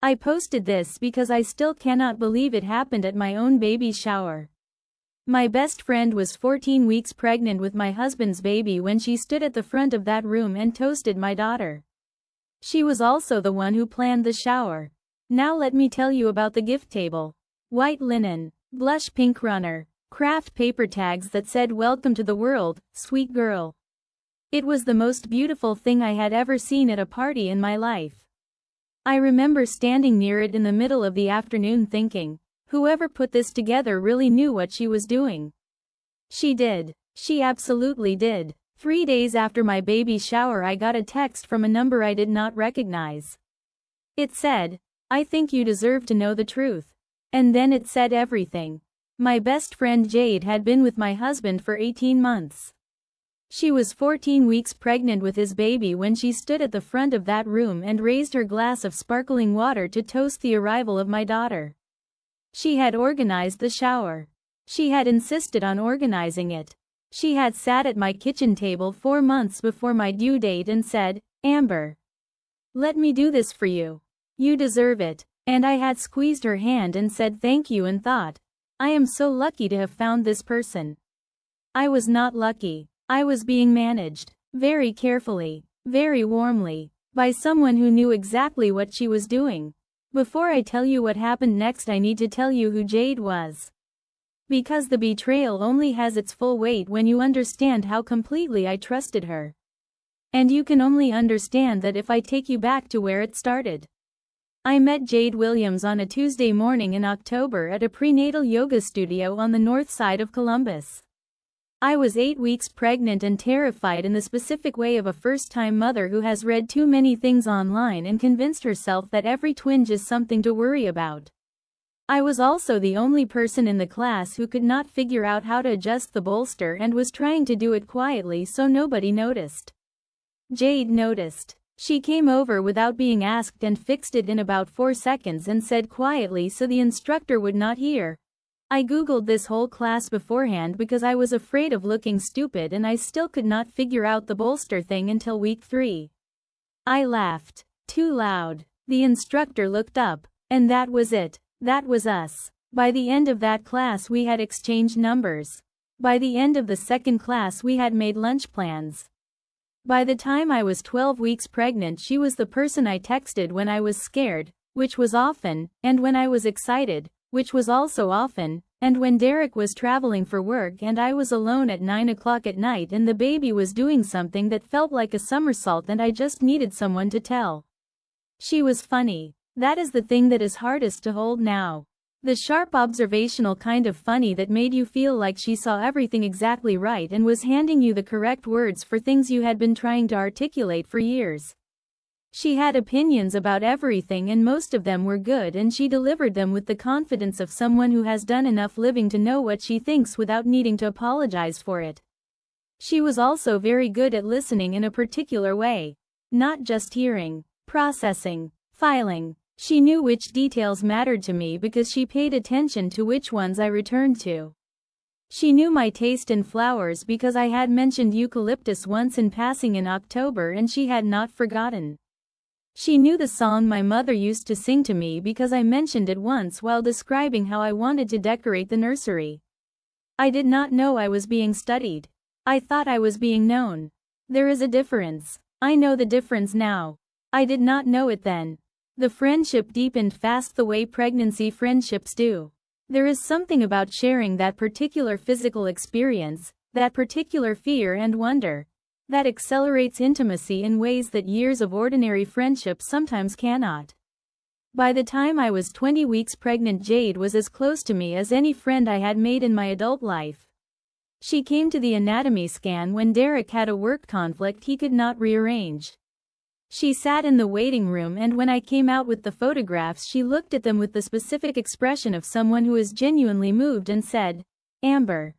I posted this because I still cannot believe it happened at my own baby's shower. My best friend was 14 weeks pregnant with my husband's baby when she stood at the front of that room and toasted my daughter. She was also the one who planned the shower. Now let me tell you about the gift table. White linen, blush pink runner, Kraft paper tags that said "Welcome to the world, sweet girl." It was the most beautiful thing I had ever seen at a party in my life. I remember standing near it in the middle of the afternoon thinking, whoever put this together really knew what she was doing. She did. She absolutely did. 3 days after my baby's shower, I got a text from a number I did not recognize. It said, "I think you deserve to know the truth." And then it said everything. My best friend Jade had been with my husband for 18 months. She was 14 weeks pregnant with his baby when she stood at the front of that room and raised her glass of sparkling water to toast the arrival of my daughter. She had organized the shower. She had insisted on organizing it. She had sat at my kitchen table 4 months before my due date and said, "Amber, let me do this for you. You deserve it." And I had squeezed her hand and said thank you and thought, I am so lucky to have found this person. I was not lucky. I was being managed, very carefully, very warmly, by someone who knew exactly what she was doing. Before I tell you what happened next, I need to tell you who Jade was. Because the betrayal only has its full weight when you understand how completely I trusted her. And you can only understand that if I take you back to where it started. I met Jade Williams on a Tuesday morning in October at a prenatal yoga studio on the north side of Columbus. I was 8 weeks pregnant and terrified in the specific way of a first-time mother who has read too many things online and convinced herself that every twinge is something to worry about. I was also the only person in the class who could not figure out how to adjust the bolster and was trying to do it quietly so nobody noticed. Jade noticed. She came over without being asked and fixed it in about 4 seconds and said quietly so the instructor would not hear, "I googled this whole class beforehand because I was afraid of looking stupid and I still could not figure out the bolster thing until week 3. I laughed. Too loud. The instructor looked up. And that was it. That was us. By the end of that class we had exchanged numbers. By the end of the second class we had made lunch plans. By the time I was 12 weeks pregnant, she was the person I texted when I was scared, which was often, and when I was excited, which was also often, and when Derek was traveling for work and I was alone at 9 o'clock at night and the baby was doing something that felt like a somersault and I just needed someone to tell. She was funny. That is the thing that is hardest to hold now. The sharp observational kind of funny that made you feel like she saw everything exactly right and was handing you the correct words for things you had been trying to articulate for years. She had opinions about everything and most of them were good and she delivered them with the confidence of someone who has done enough living to know what she thinks without needing to apologize for it. She was also very good at listening in a particular way. Not just hearing, processing, filing. She knew which details mattered to me because she paid attention to which ones I returned to. She knew my taste in flowers because I had mentioned eucalyptus once in passing in October and she had not forgotten. She knew the song my mother used to sing to me because I mentioned it once while describing how I wanted to decorate the nursery. I did not know I was being studied. I thought I was being known. There is a difference. I know the difference now. I did not know it then. The friendship deepened fast the way pregnancy friendships do. There is something about sharing that particular physical experience, that particular fear and wonder, that accelerates intimacy in ways that years of ordinary friendship sometimes cannot. By the time I was 20 weeks pregnant, Jade was as close to me as any friend I had made in my adult life. She came to the anatomy scan when Derek had a work conflict he could not rearrange. She sat in the waiting room and when I came out with the photographs she looked at them with the specific expression of someone who is genuinely moved and said, "Amber.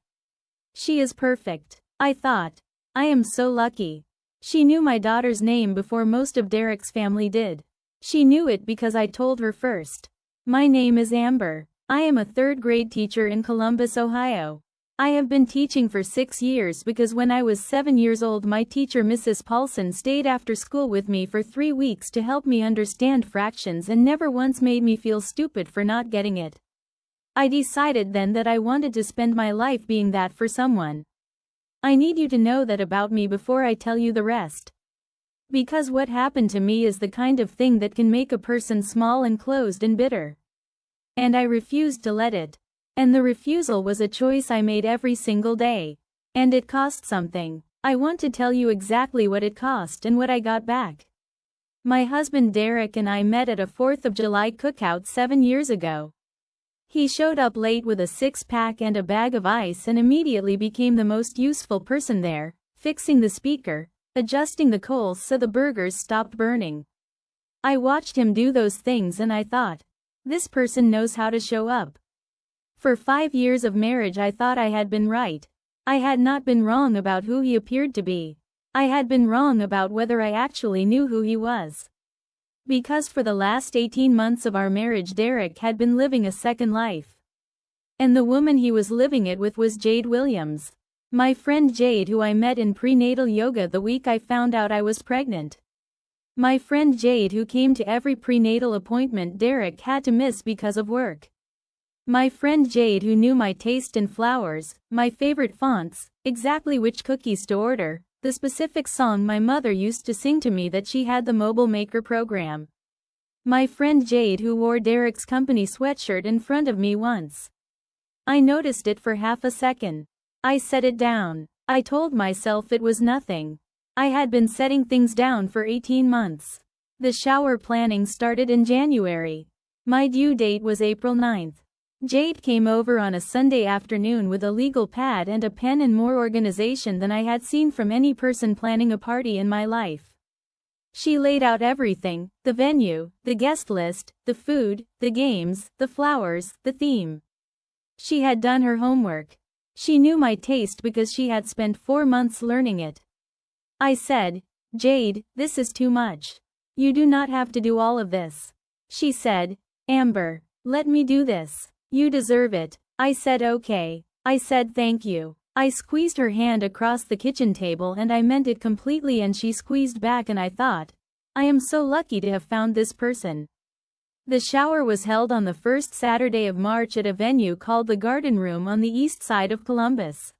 She is perfect." I thought, I am so lucky. She knew my daughter's name before most of Derek's family did. She knew it because I told her first. My name is Amber. I am a third-grade teacher in Columbus, Ohio. I have been teaching for 6 years because when I was 7 years old my teacher Mrs. Paulson stayed after school with me for 3 weeks to help me understand fractions and never once made me feel stupid for not getting it. I decided then that I wanted to spend my life being that for someone. I need you to know that about me before I tell you the rest. Because what happened to me is the kind of thing that can make a person small and closed and bitter. And I refused to let it. And the refusal was a choice I made every single day. And it cost something. I want to tell you exactly what it cost and what I got back. My husband Derek and I met at a 4th of July cookout 7 years ago. He showed up late with a 6-pack and a bag of ice and immediately became the most useful person there, fixing the speaker, adjusting the coals so the burgers stopped burning. I watched him do those things and I thought, this person knows how to show up. For 5 years of marriage I thought I had been right. I had not been wrong about who he appeared to be. I had been wrong about whether I actually knew who he was. Because for the last 18 months of our marriage Derek had been living a second life. And the woman he was living it with was Jade Williams. My friend Jade, who I met in prenatal yoga the week I found out I was pregnant. My friend Jade, who came to every prenatal appointment Derek had to miss because of work. My friend Jade, who knew my taste in flowers, my favorite fonts, exactly which cookies to order, the specific song my mother used to sing to me that she had the mobile maker program. My friend Jade, who wore Derek's company sweatshirt in front of me once. I noticed it for half a second. I set it down. I told myself it was nothing. I had been setting things down for 18 months. The shower planning started in January. My due date was April 9th. Jade came over on a Sunday afternoon with a legal pad and a pen and more organization than I had seen from any person planning a party in my life. She laid out everything, the venue, the guest list, the food, the games, the flowers, the theme. She had done her homework. She knew my taste because she had spent 4 months learning it. I said, Jade, this is too much. You do not have to do all of this. She said, Amber, let me do this. You deserve it. I said okay. I said thank you. I squeezed her hand across the kitchen table and I meant it completely and she squeezed back and I thought, I am so lucky to have found this person. The shower was held on the first Saturday of March at a venue called the Garden Room on the east side of Columbus.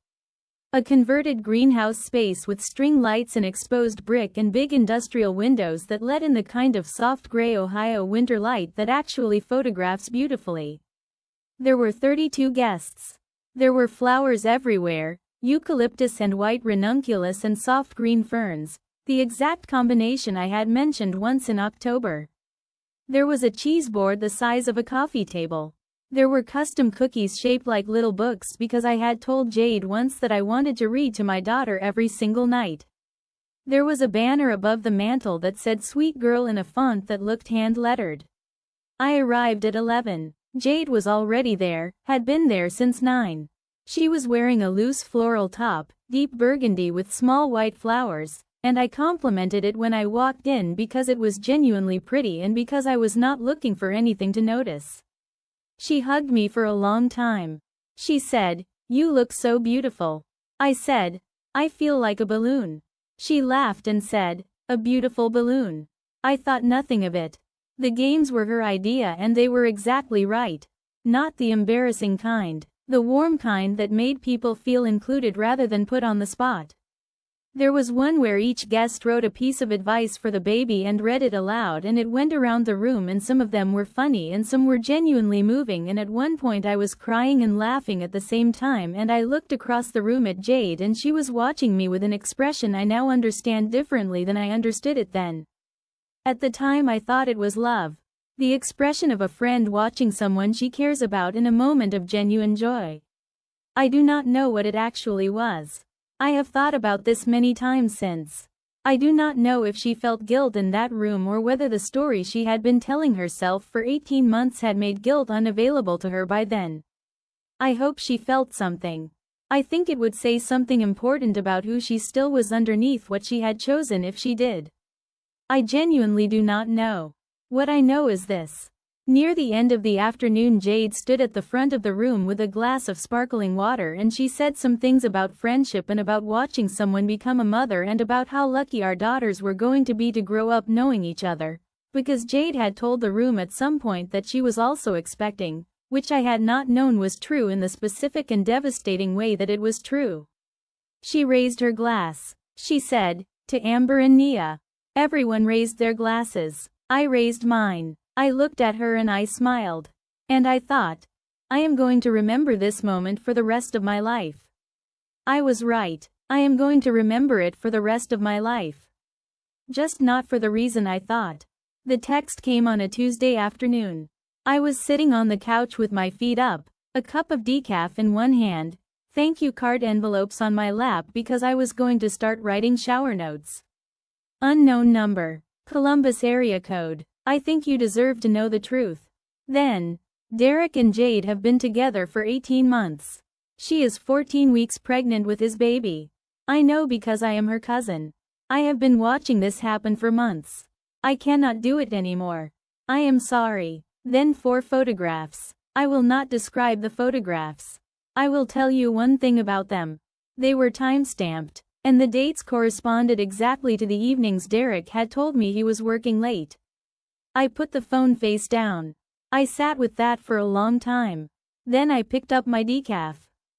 A converted greenhouse space with string lights and exposed brick and big industrial windows that let in the kind of soft gray Ohio winter light that actually photographs beautifully. There were 32 guests. There were flowers everywhere, eucalyptus and white ranunculus and soft green ferns, the exact combination I had mentioned once in October. There was a cheese board the size of a coffee table. There were custom cookies shaped like little books because I had told Jade once that I wanted to read to my daughter every single night. There was a banner above the mantel that said Sweet Girl in a font that looked hand-lettered. I arrived at 11. Jade was already there, had been there since 9. She was wearing a loose floral top, deep burgundy with small white flowers, and I complimented it when I walked in because it was genuinely pretty and because I was not looking for anything to notice. She hugged me for a long time. She said, "You look so beautiful." I said, "I feel like a balloon." She laughed and said, "A beautiful balloon." I thought nothing of it. The games were her idea and they were exactly right. Not the embarrassing kind. The warm kind that made people feel included rather than put on the spot. There was one where each guest wrote a piece of advice for the baby and read it aloud and it went around the room and some of them were funny and some were genuinely moving and at one point I was crying and laughing at the same time and I looked across the room at Jade and she was watching me with an expression I now understand differently than I understood it then. At the time I thought it was love. The expression of a friend watching someone she cares about in a moment of genuine joy. I do not know what it actually was. I have thought about this many times since. I do not know if she felt guilt in that room or whether the story she had been telling herself for 18 months had made guilt unavailable to her by then. I hope she felt something. I think it would say something important about who she still was underneath what she had chosen if she did. I genuinely do not know. What I know is this. Near the end of the afternoon, Jade stood at the front of the room with a glass of sparkling water, and she said some things about friendship and about watching someone become a mother and about how lucky our daughters were going to be to grow up knowing each other. Because Jade had told the room at some point that she was also expecting, which I had not known was true in the specific and devastating way that it was true. She raised her glass. She said, to Amber and Nia. Everyone raised their glasses. I raised mine. I looked at her and I smiled. And I thought, I am going to remember this moment for the rest of my life. I was right. I am going to remember it for the rest of my life. Just not for the reason I thought. The text came on a Tuesday afternoon. I was sitting on the couch with my feet up, a cup of decaf in one hand, thank you card envelopes on my lap because I was going to start writing shower notes. Unknown number. Columbus area code. I think you deserve to know the truth. Then, Derek and Jade have been together for 18 months. She is 14 weeks pregnant with his baby. I know because I am her cousin. I have been watching this happen for months. I cannot do it anymore. I am sorry. Then 4 photographs. I will not describe the photographs. I will tell you one thing about them. They were time-stamped, and the dates corresponded exactly to the evenings Derek had told me he was working late. I put the phone face down. I sat with that for a long time. Then I picked up my decaf.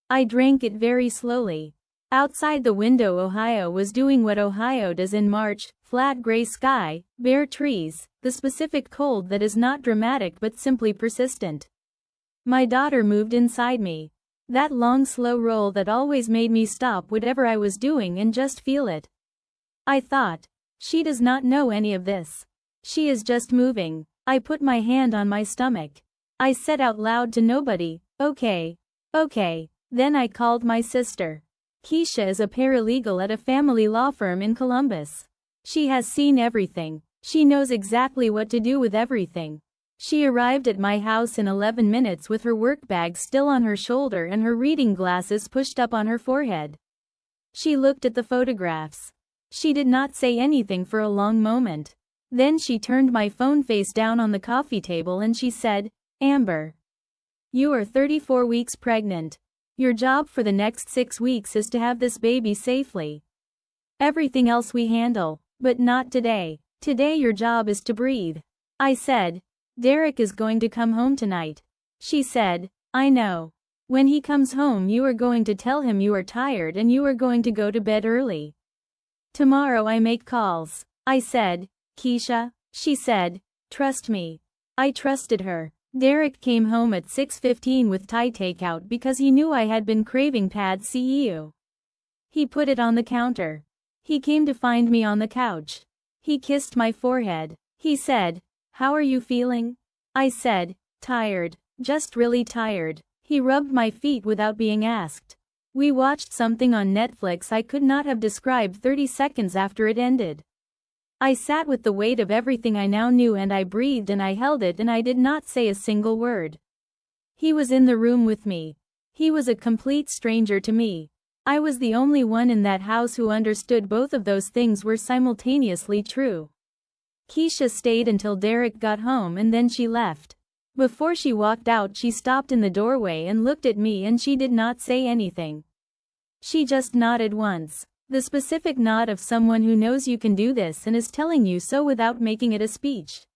I drank it very slowly. Outside the window, Ohio was doing what Ohio does in March, flat gray sky, bare trees, the specific cold that is not dramatic but simply persistent. My daughter moved inside me. That long slow roll that always made me stop whatever I was doing and just feel it. I thought, she does not know any of this. She is just moving. I put my hand on my stomach. I said out loud to nobody, okay. Then I called my sister. Keisha is a paralegal at a family law firm in Columbus. She has seen everything. She knows exactly what to do with everything. She arrived at my house in 11 minutes with her work bag still on her shoulder and her reading glasses pushed up on her forehead. She looked at the photographs. She did not say anything for a long moment. Then she turned my phone face down on the coffee table and she said, Amber, you are 34 weeks pregnant. Your job for the next 6 weeks is to have this baby safely. Everything else we handle, but not today. Today your job is to breathe. I said, Derek is going to come home tonight. She said, I know. When he comes home you are going to tell him you are tired and you are going to go to bed early. Tomorrow I make calls. I said, Keisha? She said, trust me. I trusted her. Derek came home at 6:15 with Thai takeout because he knew I had been craving pad see ew. He put it on the counter. He came to find me on the couch. He kissed my forehead. He said, how are you feeling? I said, tired. Just really tired. He rubbed my feet without being asked. We watched something on Netflix I could not have described 30 seconds after it ended. I sat with the weight of everything I now knew and I breathed and I held it and I did not say a single word. He was in the room with me. He was a complete stranger to me. I was the only one in that house who understood both of those things were simultaneously true. Keisha stayed until Derek got home and then she left. Before she walked out she stopped in the doorway and looked at me and she did not say anything. She just nodded once. The specific nod of someone who knows you can do this and is telling you so without making it a speech.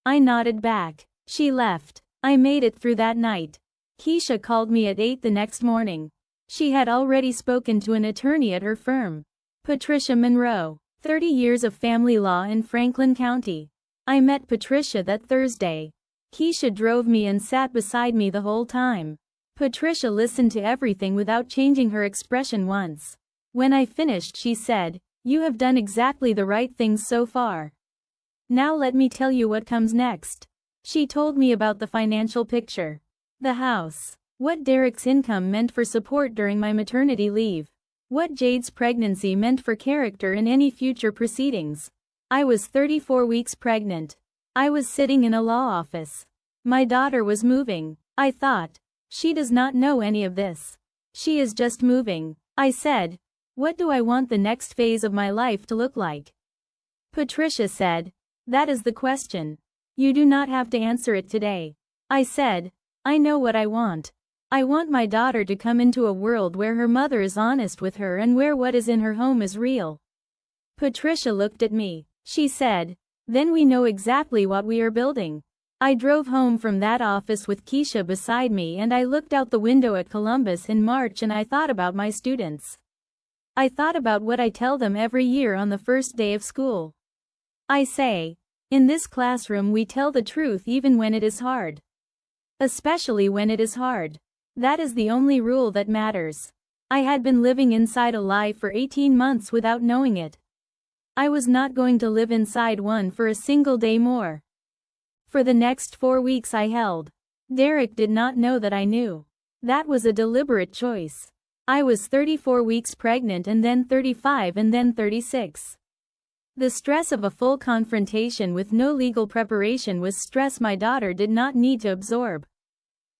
I nodded back. She left. I made it through that night. Keisha called me at 8 the next morning. She had already spoken to an attorney at her firm. Patricia Monroe. 30 years of family law in Franklin County. I met Patricia that Thursday. Keisha drove me and sat beside me the whole time. Patricia listened to everything without changing her expression once. When I finished she said, you have done exactly the right things so far. Now let me tell you what comes next. She told me about the financial picture. The house. What Derek's income meant for support during my maternity leave. What Jade's pregnancy meant for character in any future proceedings. I was 34 weeks pregnant. I was sitting in a law office. My daughter was moving. I thought, she does not know any of this. She is just moving. I said, what do I want the next phase of my life to look like? Patricia said, that is the question. You do not have to answer it today. I said, I know what I want. I want my daughter to come into a world where her mother is honest with her and where what is in her home is real. Patricia looked at me. She said, then we know exactly what we are building. I drove home from that office with Keisha beside me and I looked out the window at Columbus in March and I thought about my students. I thought about what I tell them every year on the first day of school. I say, in this classroom we tell the truth even when it is hard. Especially when it is hard. That is the only rule that matters. I had been living inside a lie for 18 months without knowing it. I was not going to live inside one for a single day more. For the next 4 weeks I held. Derek did not know that I knew. That was a deliberate choice. I was 34 weeks pregnant and then 35 and then 36. The stress of a full confrontation with no legal preparation was stress my daughter did not need to absorb.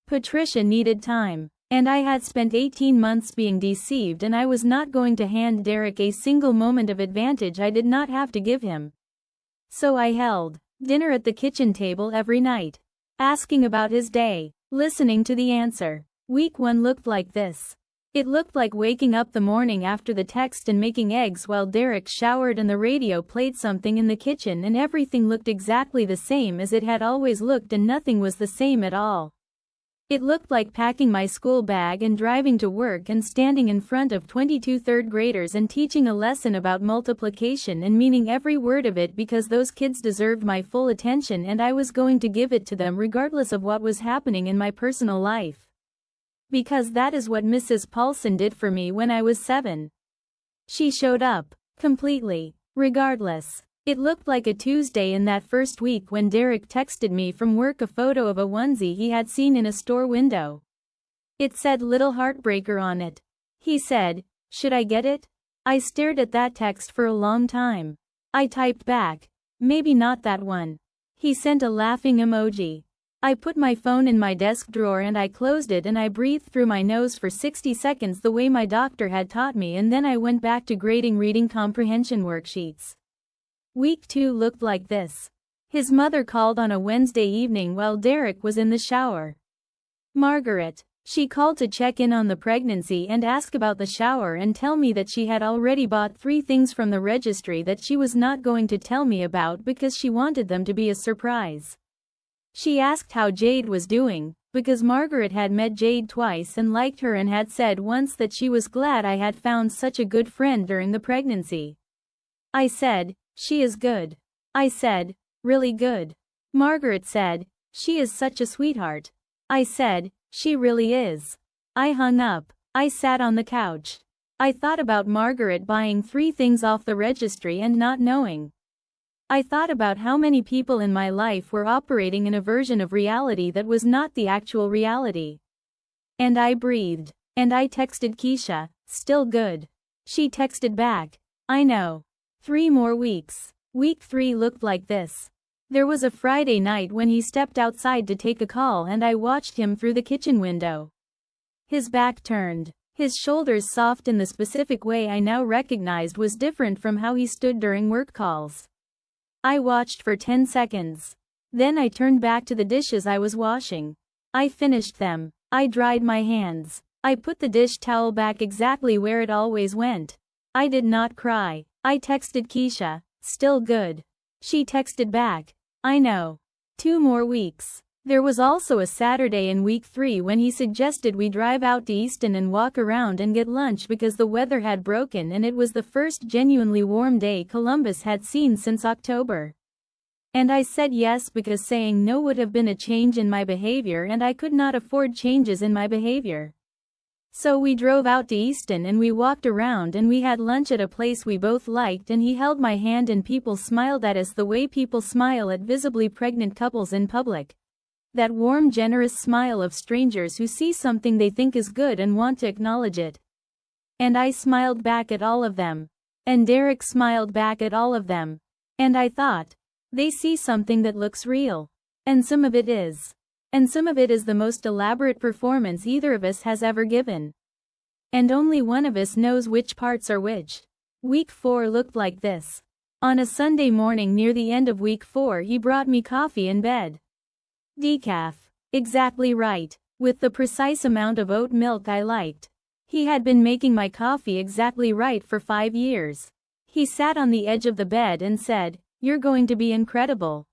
Patricia needed time. And I had spent 18 months being deceived and I was not going to hand Derek a single moment of advantage I did not have to give him. So I held dinner at the kitchen table every night, asking about his day, listening to the answer. Week 1 looked like this. It looked like waking up the morning after the text and making eggs while Derek showered and the radio played something in the kitchen and everything looked exactly the same as it had always looked and nothing was the same at all. It looked like packing my school bag and driving to work and standing in front of 22 third graders and teaching a lesson about multiplication and meaning every word of it because those kids deserved my full attention and I was going to give it to them regardless of what was happening in my personal life. Because that is what Mrs. Paulson did for me when I was 7. She showed up, completely, regardless. It looked like a Tuesday in that first week when Derek texted me from work a photo of a onesie he had seen in a store window. It said Little Heartbreaker on it. He said, should I get it? I stared at that text for a long time. I typed back, maybe not that one. He sent a laughing emoji. I put my phone in my desk drawer and I closed it and I breathed through my nose for 60 seconds the way my doctor had taught me and then I went back to grading reading comprehension worksheets. Week 2 looked like this. His mother called on a Wednesday evening while Derek was in the shower. Margaret. She called to check in on the pregnancy and ask about the shower and tell me that she had already bought 3 things from the registry that she was not going to tell me about because she wanted them to be a surprise. She asked how Jade was doing, because Margaret had met Jade twice and liked her and had said once that she was glad I had found such a good friend during the pregnancy. I said, she is good. I said, really good. Margaret said, she is such a sweetheart. I said, she really is. I hung up. I sat on the couch. I thought about Margaret buying 3 things off the registry and not knowing. I thought about how many people in my life were operating in a version of reality that was not the actual reality. And I breathed. And I texted Keisha, still good. She texted back, I know. 3 more weeks. Week 3 looked like this. There was a Friday night when he stepped outside to take a call and I watched him through the kitchen window. His back turned. His shoulders soft in the specific way I now recognized was different from how he stood during work calls. I watched for 10 seconds. Then I turned back to the dishes I was washing. I finished them. I dried my hands. I put the dish towel back exactly where it always went. I did not cry. I texted Keisha, still good. She texted back, I know. 2 more weeks. There was also a Saturday in week 3 when he suggested we drive out to Easton and walk around and get lunch because the weather had broken and it was the first genuinely warm day Columbus had seen since October. And I said yes because saying no would have been a change in my behavior and I could not afford changes in my behavior. So we drove out to Easton and we walked around and we had lunch at a place we both liked and he held my hand and people smiled at us the way people smile at visibly pregnant couples in public. That warm, generous smile of strangers who see something they think is good and want to acknowledge it. And I smiled back at all of them. And Derek smiled back at all of them. And I thought, they see something that looks real. And some of it is. And some of it is the most elaborate performance either of us has ever given. And only one of us knows which parts are which. Week 4 looked like this. On a Sunday morning near the end of week 4 he brought me coffee in bed. Decaf. Exactly right. With the precise amount of oat milk I liked. He had been making my coffee exactly right for 5 years. He sat on the edge of the bed and said, "You're going to be incredible.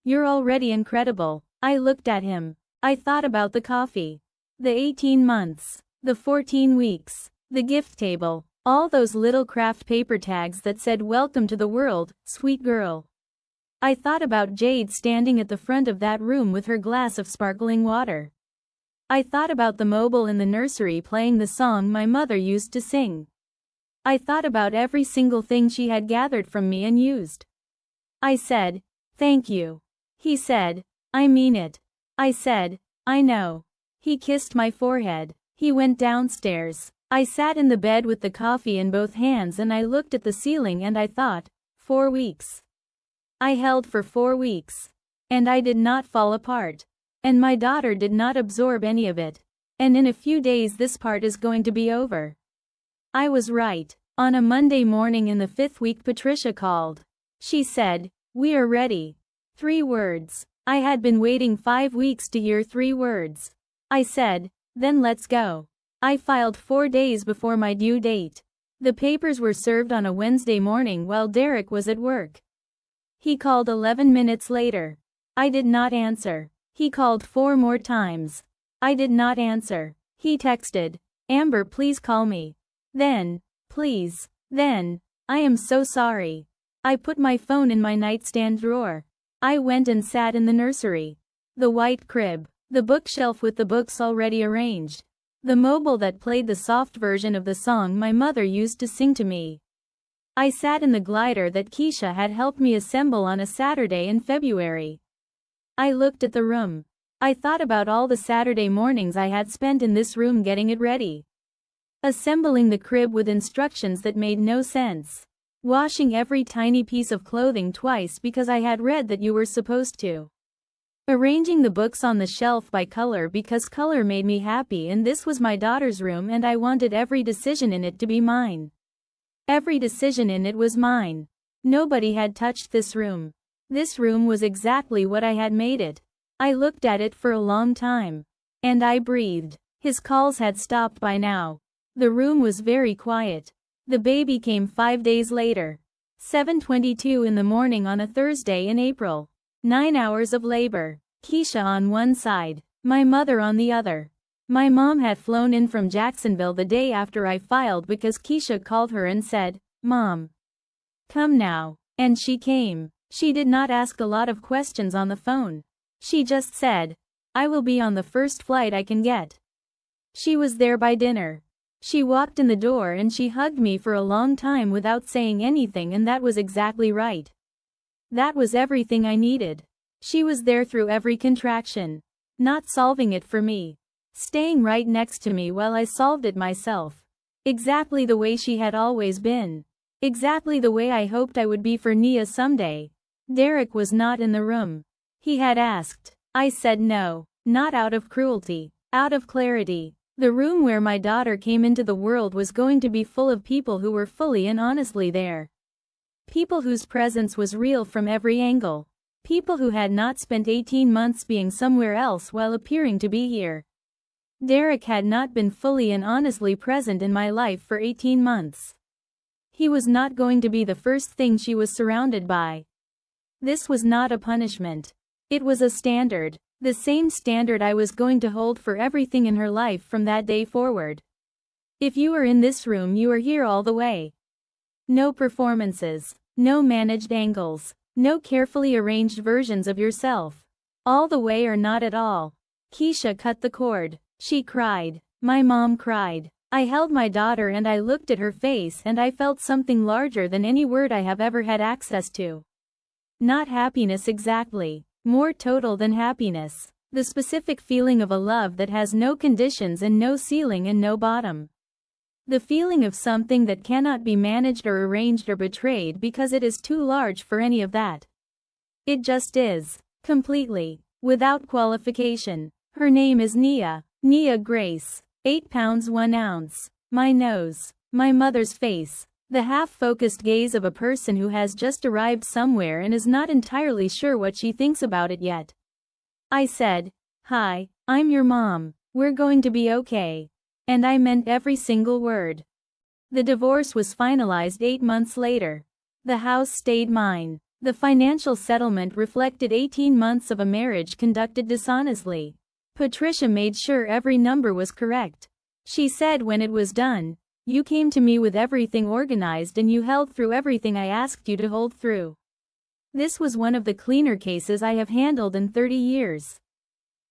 You're already incredible." I looked at him. I thought about the coffee. The 18 months. The 14 weeks. The gift table. All those little Kraft paper tags that said "Welcome to the world, sweet girl." I thought about Jade standing at the front of that room with her glass of sparkling water. I thought about the mobile in the nursery playing the song my mother used to sing. I thought about every single thing she had gathered from me and used. I said, "Thank you." He said, "I mean it." I said, "I know." He kissed my forehead. He went downstairs. I sat in the bed with the coffee in both hands and I looked at the ceiling and I thought, 4 weeks. I held for 4 weeks. And I did not fall apart. And my daughter did not absorb any of it. And in a few days this part is going to be over. I was right. On a Monday morning in the 5th week Patricia called. She said, "We are ready." 3 words. I had been waiting 5 weeks to hear 3 words. I said, "Then let's go." I filed 4 days before my due date. The papers were served on a Wednesday morning while Derek was at work. He called 11 minutes later. I did not answer. He called 4 more times. I did not answer. He texted, "Amber, please call me. Then, please, then, I am so sorry." I put my phone in my nightstand drawer. I went and sat in the nursery. The white crib. The bookshelf with the books already arranged. The mobile that played the soft version of the song my mother used to sing to me. I sat in the glider that Keisha had helped me assemble on a Saturday in February. I looked at the room. I thought about all the Saturday mornings I had spent in this room getting it ready. Assembling the crib with instructions that made no sense. Washing every tiny piece of clothing twice because I had read that you were supposed to. Arranging the books on the shelf by color because color made me happy and this was my daughter's room and I wanted every decision in it to be mine. Every decision in it was mine. Nobody had touched this room. This room was exactly what I had made it. I looked at it for a long time. And I breathed. His calls had stopped by now. The room was very quiet. The baby came 5 days later. 7:22 in the morning on a Thursday in April. 9 hours of labor. Keisha on one side, my mother on the other. My mom had flown in from Jacksonville the day after I filed because Keisha called her and said, "Mom, come now." And she came. She did not ask a lot of questions on the phone. She just said, "I will be on the first flight I can get." She was there by dinner. She walked in the door and she hugged me for a long time without saying anything and that was exactly right. That was everything I needed. She was there through every contraction. Not solving it for me. Staying right next to me while I solved it myself. Exactly the way she had always been. Exactly the way I hoped I would be for Nia someday. Derek was not in the room. He had asked. I said no. Not out of cruelty. Out of clarity. The room where my daughter came into the world was going to be full of people who were fully and honestly there. People whose presence was real from every angle. People who had not spent 18 months being somewhere else while appearing to be here. Derek had not been fully and honestly present in my life for 18 months. He was not going to be the first thing she was surrounded by. This was not a punishment. It was a standard. The same standard I was going to hold for everything in her life from that day forward. If you are in this room, you are here all the way. No performances. No managed angles. No carefully arranged versions of yourself. All the way or not at all. Keisha cut the cord. She cried. My mom cried. I held my daughter and I looked at her face and I felt something larger than any word I have ever had access to. Not happiness exactly. More total than happiness. The specific feeling of a love that has no conditions and no ceiling and no bottom. The feeling of something that cannot be managed or arranged or betrayed because it is too large for any of that. It just is. Completely. Without qualification. Her name is Nia. Nia Grace. 8 pounds 1 ounce. My nose. My mother's face. The half-focused gaze of a person who has just arrived somewhere and is not entirely sure what she thinks about it yet. I said, "Hi, I'm your mom. We're going to be okay." And I meant every single word. The divorce was finalized 8 months later. The house stayed mine. The financial settlement reflected 18 months of a marriage conducted dishonestly. Patricia made sure every number was correct. She said when it was done, "You came to me with everything organized and you held through everything I asked you to hold through." This was one of the cleaner cases I have handled in 30 years.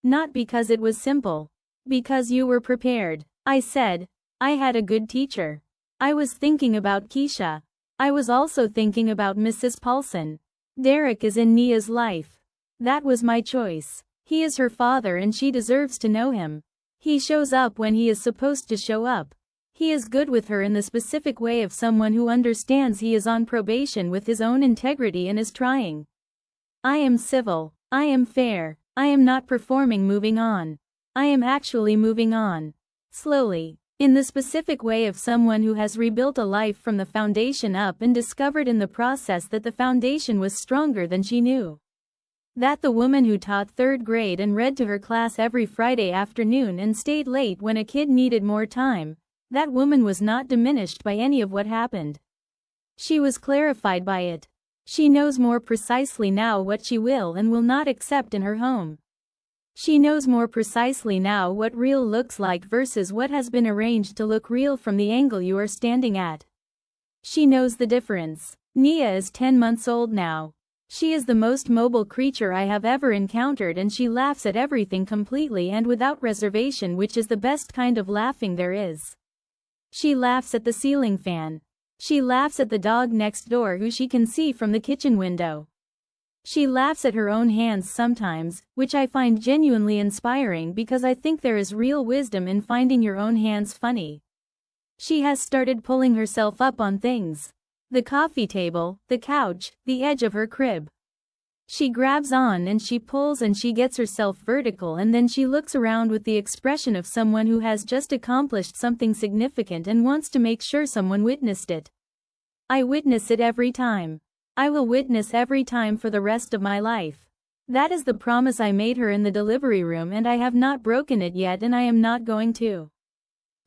Not because it was simple. Because you were prepared. I said, "I had a good teacher." I was thinking about Keisha. I was also thinking about Mrs. Paulson. Derek is in Nia's life. That was my choice. He is her father and she deserves to know him. He shows up when he is supposed to show up. He is good with her in the specific way of someone who understands he is on probation with his own integrity and is trying. I am civil. I am fair. I am not performing moving on. I am actually moving on. Slowly. In the specific way of someone who has rebuilt a life from the foundation up and discovered in the process that the foundation was stronger than she knew. That the woman who taught 3rd grade and read to her class every Friday afternoon and stayed late when a kid needed more time, that woman was not diminished by any of what happened. She was clarified by it. She knows more precisely now what she will and will not accept in her home. She knows more precisely now what real looks like versus what has been arranged to look real from the angle you are standing at. She knows the difference. Nia is 10 months old now. She is the most mobile creature I have ever encountered and she laughs at everything completely and without reservation, which is the best kind of laughing there is. She laughs at the ceiling fan. She laughs at the dog next door who she can see from the kitchen window. She laughs at her own hands sometimes, which I find genuinely inspiring because I think there is real wisdom in finding your own hands funny. She has started pulling herself up on things. The coffee table, the couch, the edge of her crib. She grabs on and she pulls and she gets herself vertical and then she looks around with the expression of someone who has just accomplished something significant and wants to make sure someone witnessed it. I witness it every time. I will witness every time for the rest of my life. That is the promise I made her in the delivery room and I have not broken it yet and I am not going to.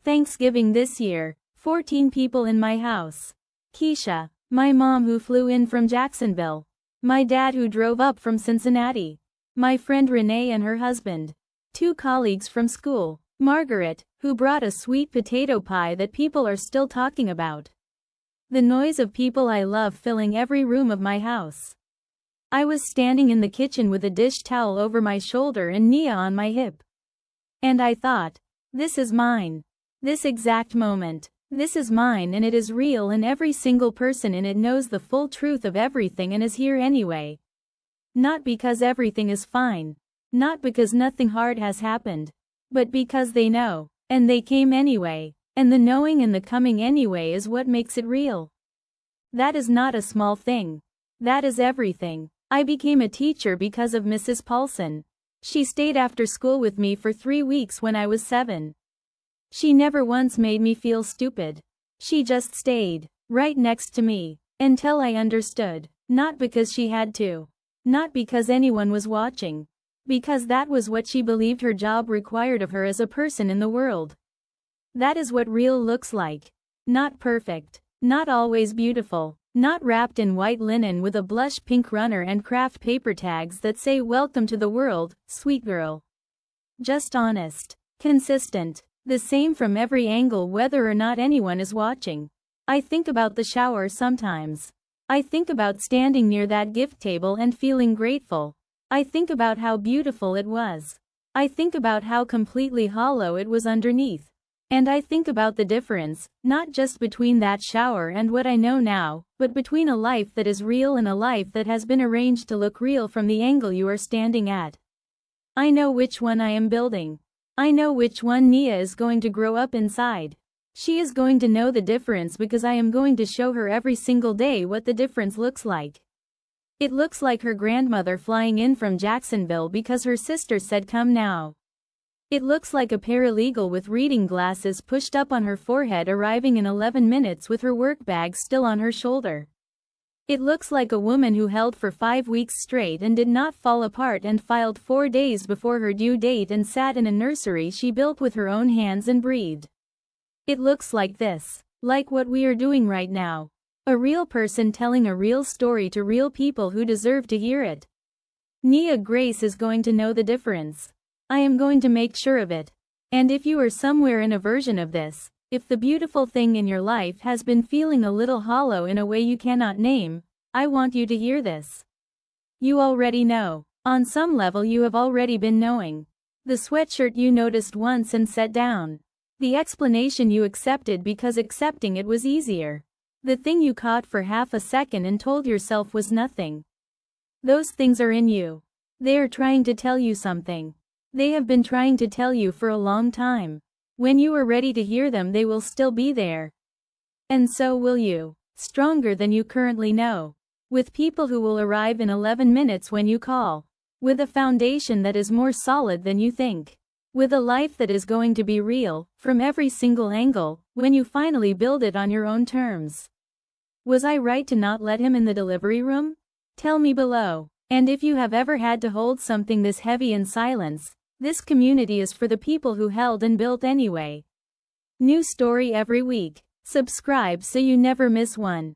Thanksgiving this year, 14 people in my house. Keisha, my mom who flew in from Jacksonville. My dad who drove up from Cincinnati. My friend Renee and her husband. 2 colleagues from school. Margaret, who brought a sweet potato pie that people are still talking about. The noise of people I love filling every room of my house. I was standing in the kitchen with a dish towel over my shoulder and Nia on my hip. And I thought, this is mine. This exact moment. This is mine and it is real and every single person in it knows the full truth of everything and is here anyway. Not because everything is fine. Not because nothing hard has happened. But because they know. And they came anyway. And the knowing and the coming anyway is what makes it real. That is not a small thing. That is everything. I became a teacher because of Mrs. Paulson. She stayed after school with me for 3 weeks when I was 7. She never once made me feel stupid. She just stayed, right next to me, until I understood. Not because she had to. Not because anyone was watching. Because that was what she believed her job required of her as a person in the world. That is what real looks like. Not perfect. Not always beautiful. Not wrapped in white linen with a blush pink runner and Kraft paper tags that say "Welcome to the world, sweet girl." Just honest. Consistent. The same from every angle whether or not anyone is watching. I think about the shower sometimes. I think about standing near that gift table and feeling grateful. I think about how beautiful it was. I think about how completely hollow it was underneath. And I think about the difference, not just between that shower and what I know now, but between a life that is real and a life that has been arranged to look real from the angle you are standing at. I know which one I am building. I know which one Nia is going to grow up inside. She is going to know the difference because I am going to show her every single day what the difference looks like. It looks like her grandmother flying in from Jacksonville because her sister said come now. It looks like a paralegal with reading glasses pushed up on her forehead arriving in 11 minutes with her work bag still on her shoulder. It looks like a woman who held for 5 weeks straight and did not fall apart and filed 4 days before her due date and sat in a nursery she built with her own hands and breathed. It looks like this. Like what we are doing right now. A real person telling a real story to real people who deserve to hear it. Nia Grace is going to know the difference. I am going to make sure of it. And if you are somewhere in a version of this, if the beautiful thing in your life has been feeling a little hollow in a way you cannot name, I want you to hear this. You already know. On some level you have already been knowing. The sweatshirt you noticed once and set down. The explanation you accepted because accepting it was easier. The thing you caught for half a second and told yourself was nothing. Those things are in you. They are trying to tell you something. They have been trying to tell you for a long time. When you are ready to hear them, they will still be there. And so will you. Stronger than you currently know. With people who will arrive in 11 minutes when you call. With a foundation that is more solid than you think. With a life that is going to be real, from every single angle, when you finally build it on your own terms. Was I right to not let him in the delivery room? Tell me below. And if you have ever had to hold something this heavy in silence, this community is for the people who held and built anyway. New story every week. Subscribe so you never miss one.